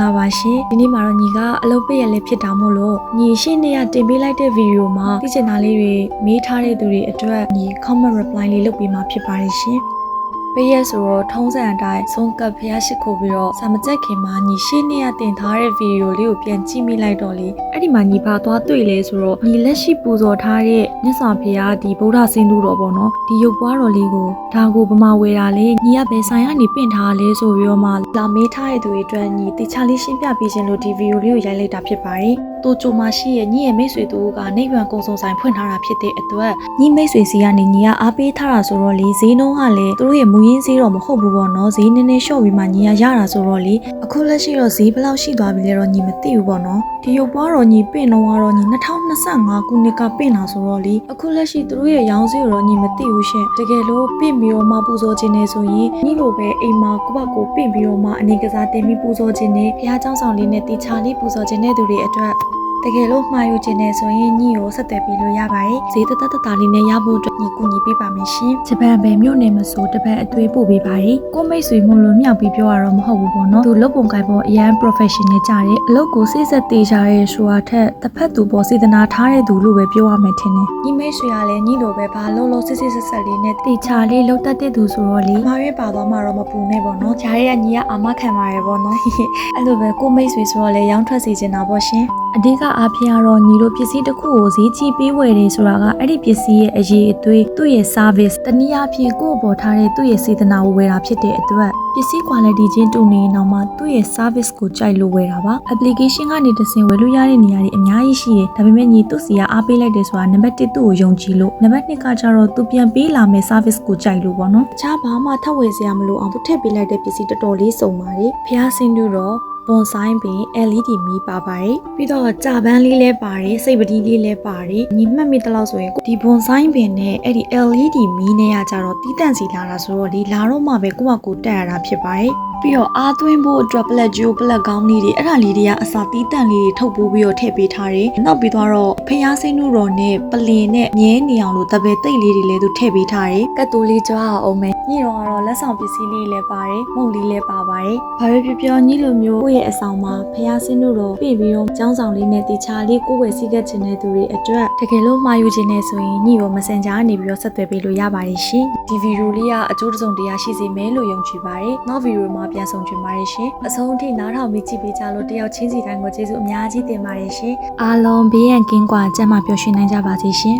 လာပါရှင်ဒီနေ့မှာတော့ညီကအလုပ်ပိတ်ရလေးဖြစ်တာမို့လို့ညီရှင်းနေရတင်ပေးလိုက်တဲ့ဗီဒီယိုမှာသိချင်တာလေးတွေမေးထားတဲ့သူတွေအတွက်ညီ comment reply လေးလုပ်ပေးမှာဖြစ်ပါတယ်ရှင်ပေးရဆိုတော့ထုံးစံအတိုင်းဆုံးကပ်ဖျားရှိခိုးပြီးတော့စာမကြက်ခင်မှာညီရှင်းနေရတင်ထားတဲ့ဗီဒီယိုလေးကိုပြန်ကြည့်မိလိုက်တော့လေအဲ့ဒီမှာညီဘာသွားတွေ့လဲဆိုတော့ညီလက်ရှိပူဇော်ထားတဲ့မြတ်စွာဘုရားဒီဗုဒ္ဓဆင်းသူတော်ပေါ့နော်ဒီရုပ်ပွားတော်လေးကိုဒါကိုဗမာဝေတာလေးညီကဘယ်ဆိုင်ကနေပင့်ထားလဲဆိုပြီးတော့မှလာမေးထားတဲ့သူတွေအတွက်ညီတေချာလေးရှင်းပြပေးခြင်းလို့ဒီဗီဒီယိုလေးကိုရိုက်လိုက်တာဖြစ်ပါတယ်တိုချိုမှာရှိရဲ့ညီရဲ့မိတ်ဆွေတို့ကနိဗ္ဗာန်ကုံစုံဆိုင်ဖွင့်ထားတာဖြစ်တဲ့အတွက်ညီမိတ်ဆွေစီကနေညီကအားပေးထားတာဆိုတော့လေဈေးနှုန်းကလည်းသူတို့ရဲ့မူရင်းဈေးတော့မဟုတ်ဘူးပေါ့နော်ဈေးနည်းနည်းလျှော့ပြီးမှညီကရတာဆိုတော့လေအခုလက်ရှိတော့ဈေးဘယ်လောက်ရှိသွားပြီလဲတော့ညီမသိဘူးပေါ့နော်ဒီရုပ်ပွားတော့ညီပင့်တော့ကတော့ညီ2025ခုနှစ်ကပင့်တာဆိုတော့လေအခုလက်ရှိသူတို့ရဲ့ရောင်းဈေးတော့ညီမသိဘူးရှင်တကယ်လို့ပင့်ပြီးတော့မှပူဇော်ခြင်းနေဆိုရင်ညီလိုပဲအိမ်မှာကိုယ့်ဘက်ကိုပင့်ပြီးတော့မှအနေကစားတင်ပြီးပူဇော်ခြင်းနေဘုရားကျောင်းဆောင်လေးနဲ့တေချာလေးပူဇော်ခြင်းတဲ့သူတွေအတွက်တကယ်လို့မှားယူခြင်းနဲ့ဆိုရင်ညီကိုဆက်သွယ်ပြီးလို့ရပါတယ်ဈေးတတလေးနဲ့ရဖို့အတွက်ညီကူညီပေးပါမယ်ရှင်ဂျပန်ပဲမြို့နယ်မဆိုတပတ်အသွေးပို့ပေးပါတယ်ကိုမိတ်ဆွေမို့လို့မြောက်ပြီးပြောရတော့မဟုတ်ဘူးပေါ့နော်သူလုပ်ပုံကိုင်ပေါ်အရန် professional ကြတယ်အလုပ်ကိုစိတ်ဆက်သေးကြရဲဆိုတာထက်တစ်ဖက်သူပေါ်စေတနာထားတဲ့သူလို့ပဲပြောရမယ်ထင်တယ်ညီမိတ်ဆွေကလည်းညီလိုပဲဘာလို့စစ်ဆက်လေးနဲ့တေချာလေးလှုပ်တတ်တဲ့သူဆိုတော့လေမှားရဲပါသွားမှတော့မပူနဲ့ပေါ့နော်ဂျားရဲကညီကအာမခံပါရပေါ့နော်အဲ့လိုပဲကိုမိတ်ဆွေဆိုတော့လေရောင်းထွက်စီချင်တာပေါ့ရှင်အဓိကအားဖြင့်ကတော့ညီတို့ပစ္စည်းတစ်ခုကိုဈေးကြီးပေးဝယ်နေဆိုတာကအဲ့ဒီပစ္စည်းရဲ့အရေးအသွေးသူ့ရဲ့ service တနည်းအားဖြင့်ကိုယ့်ပေါ်ထားတဲ့သူ့ရဲ့စေတနာကိုဝယ်တာဖြစ်တဲ့အတွက်ပစ္စည်း quality ချင်းတူနေအောင်မှသူ့ရဲ့ service ကိုကြိုက်လို့ဝယ်တာပါ application ကနေတဆင့်ဝယ်လို့ရတဲ့နေရာတွေအများကြီးရှိတယ်ဒါပေမဲ့ညီသူ့စီကအားပေးလိုက်တယ်ဆိုတာနံပါတ်1သူ့ကိုယုံကြည်လို့နံပါတ်2ကကျတော့သူပြန်ပေးလာမယ့် service ကိုကြိုက်လို့ပေါ့နော်တခြားဘာမှထပ်ဝယ်စရာမလိုအောင်သူထည့်ပေးလိုက်တဲ့ပစ္စည်းတော်တော်လေးစုံပါတယ်ဖျားဆင်းတို့တော့ဘွန်ဆိုင်ပင် LED မီးပါပါတယ်ပြီးတော့ကြာပန်းလေးလည်းပါတယ်စိတ်ပတိလေးလည်းပါတယ်ညီမှတ်မိတလို့ဆိုရင်ဒီဘွန်ဆိုင်ပင်နဲ့အဲ့ဒီ LED မီးနဲ့ကကြတော့တီးတန့်စီလာတာဆိုတော့ဒီလာတော့မှပဲကိုယ့်အကိုတက်ရတာဖြစ်ပါတယ်ပြီးတော့အားသွင်းဖို့အတွက်ပလက်ဂျိုပလက်ကောင်းလေးတွေအဲ့ဒါလေးတွေကအစာတီးတန့်လေးတွေထုတ်ပိုးပြီးတော့ထည့်ပေးထားတယ်နောက်ပြီးတော့ဖျားစိမ့်နုတော်နဲ့ပလင်နဲ့မြဲနေအောင်လို့တပည့်တိတ်လေးတွေလည်းသူထည့်ပေးထားတယ်ကတ်တိုးလေးကြွားအောင်မယ်ညီတော်ကတော့လက်ဆောင်ပစ္စည်းလေးလည်းပါတယ်မုတ်လေးလည်းပါပါတယ်ဘာပဲပြောပြောညီလိုမျိုးကိုယ့်ရဲ့အဆောင်မှာဖျားစိမ့်နုတော်ပြည့်ပြီးတော့ကျောင်းဆောင်လေးနဲ့တေချာလေးကိုယ်ဝယ်စီးကတ်ချင်တဲ့သူတွေအတွက်တကယ်လို့မှာယူခြင်းနဲ့ဆိုရင်ညီရော Messenger ကနေပြီးတော့ဆက်သွယ်ပေးလို့ရပါတယ်ရှင်ဒီဗီဒီယိုလေးကအကျိုးတစုံတရားရှိစေမယ်လို့ယုံကြည်ပါတယ်နောက်ဗီဒီယိုမှာပြန်ဆောင်ကြပါရရှင်အဆုံးအထိနားထောင်ပြီးကြည့်ပေးကြလို့တယောက်ချင်းစီတိုင်းကိုကျေးဇူးအများကြီးတင်ပါတယ်ရှင်အားလုံးဘေးရန်ကင်းကွာကျန်းမာပျော်ရွှင်နိုင်ကြပါစေရှင်